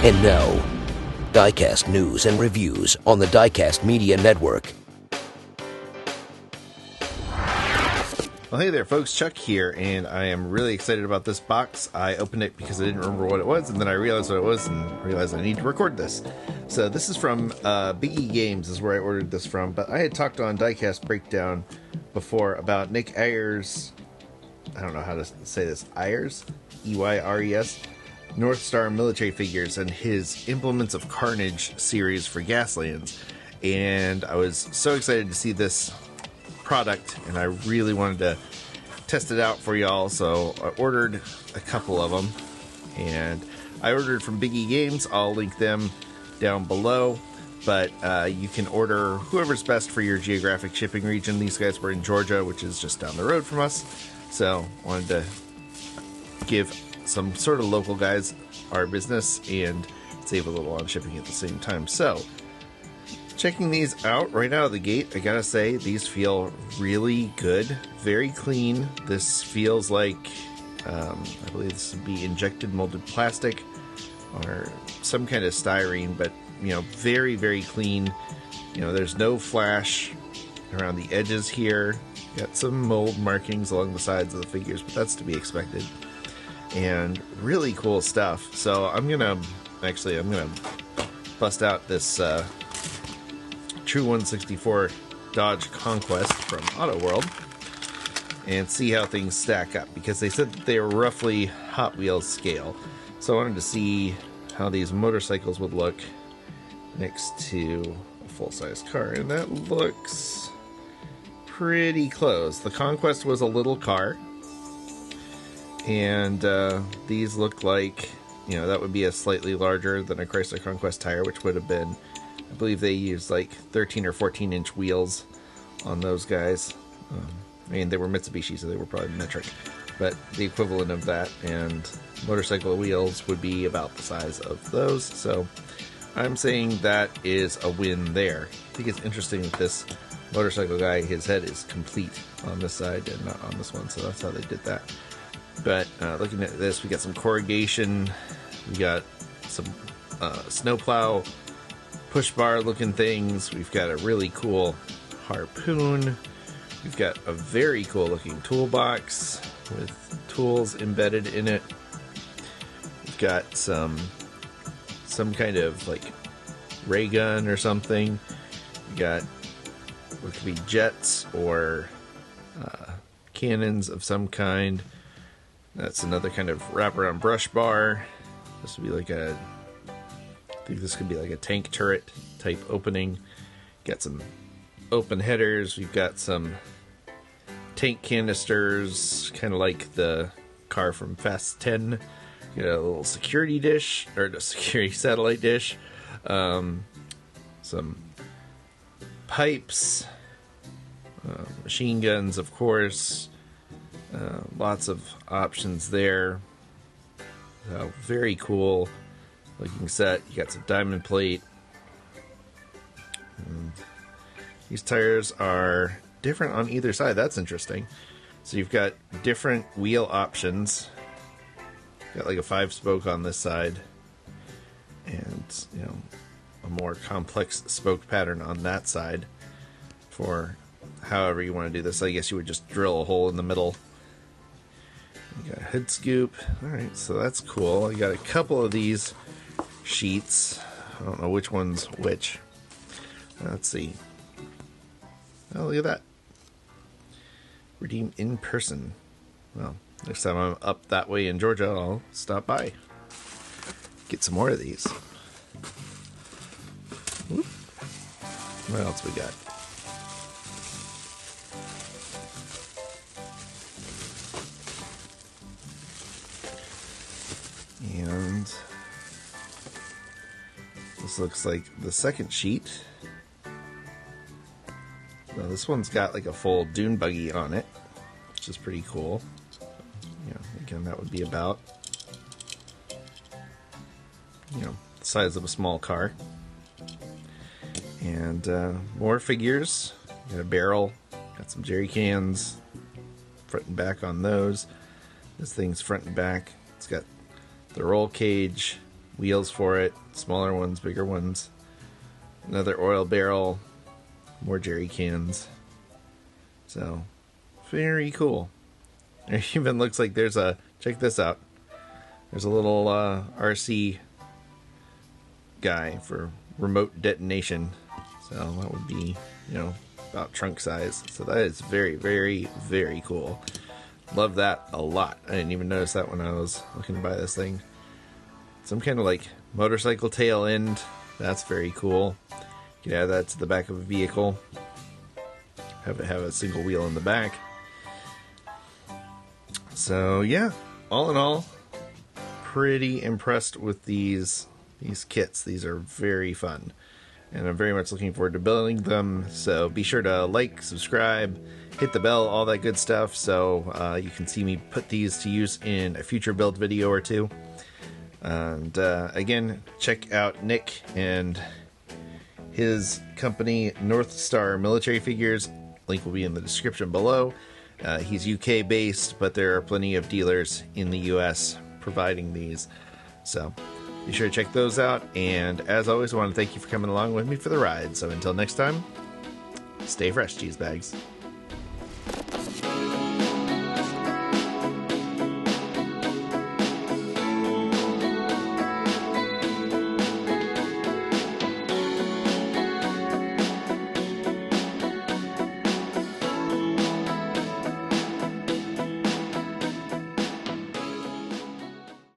And now, Diecast news and reviews on the Diecast Media Network. Well, hey there, folks. Chuck here, and I am really excited about this box. I opened it because I didn't remember what it was, and then I realized what it was and realized I need to record this. So this is from Big E Games is where I ordered this from, but I had talked on Diecast Breakdown before about Nick Eyre's, I don't know how to say this, Eyre's? E-Y-R-E-S? North Star military figures and his Implements of Carnage series for Gaslands. And I was so excited to see this product, and I really wanted to test it out for y'all, so I ordered a couple of them. And I ordered from Big E Games. I'll link them down below, but you can order whoever's best for your geographic shipping region. These guys were in Georgia, which is just down the road from us, so wanted to give some sort of local guys our business and save a little on shipping at the same time. So checking these out right out of the gate, I gotta say these feel really good, very clean. This feels like I believe this would be injected molded plastic or some kind of styrene, but you know, very, very clean. You know, there's no flash around the edges here. Got some mold markings along the sides of the figures, but that's to be expected. And really cool stuff. So I'm gonna bust out this True 164 Dodge Conquest from Auto World and see how things stack up, because they said that they were roughly Hot Wheels scale. So I wanted to see how these motorcycles would look next to a full-size car, and that looks pretty close. The Conquest was a little car, and these look like, you know, that would be a slightly larger than a Chrysler Conquest tire, which would have been, I believe they used like 13 or 14 inch wheels on those guys. I mean, they were Mitsubishi, so they were probably metric, but the equivalent of that, and motorcycle wheels would be about the size of those. So I'm saying that is a win there. I think it's interesting that this motorcycle guy, his head is complete on this side and not on this one, so that's how they did that. But looking at this, we got some corrugation, we got some snowplow push bar looking things, we've got a really cool harpoon, we've got a very cool looking toolbox with tools embedded in it, we've got some kind of like ray gun or something, we got what could be jets or cannons of some kind. That's another kind of wraparound brush bar. This would be like I think this could be like a tank turret type opening. Got some open headers. We've got some tank canisters, kind of like the car from Fast 10. Got a little security dish, or a security satellite dish. Some pipes, machine guns, of course. Lots of options there. Very cool looking set. You got some diamond plate. And these tires are different on either side. That's interesting. So you've got different wheel options. Got like a 5-spoke on this side, and you know, a more complex spoke pattern on that side. For however you want to do this, I guess you would just drill a hole in the middle. You got a head scoop. Alright, so that's cool. I got a couple of these sheets. I don't know which one's which. Let's see. Oh, look at that. Redeem in person. Well, next time I'm up that way in Georgia, I'll stop by. Get some more of these. Whoop. What else we got? And this looks like the second sheet. Now this one's got like a full dune buggy on it, which is pretty cool. So, you know, again, that would be about, you know, the size of a small car. And more figures. Got a barrel, got some jerry cans, front and back on those. This thing's front and back. It's got the roll cage, wheels for it, smaller ones, bigger ones, another oil barrel, more jerry cans. So, very cool. It even looks like there's a, check this out, there's a little RC guy for remote detonation. So that would be, about trunk size. So that is very, very, very cool. Love that a lot. I didn't even notice that when I was looking to buy this thing. Some kind of like motorcycle tail end. That's very cool. You can add that to the back of a vehicle. Have it have a single wheel in the back. So yeah, all in all, pretty impressed with these kits. These are very fun, and I'm very much looking forward to building them. So be sure to like, subscribe, hit the bell, all that good stuff, so you can see me put these to use in a future build video or two. And again, check out Nick and his company, North Star Military Figures. Link will be in the description below. He's UK based, but there are plenty of dealers in the US providing these. So be sure to check those out. And as always, I want to thank you for coming along with me for the ride. So until next time, stay fresh, cheese bags.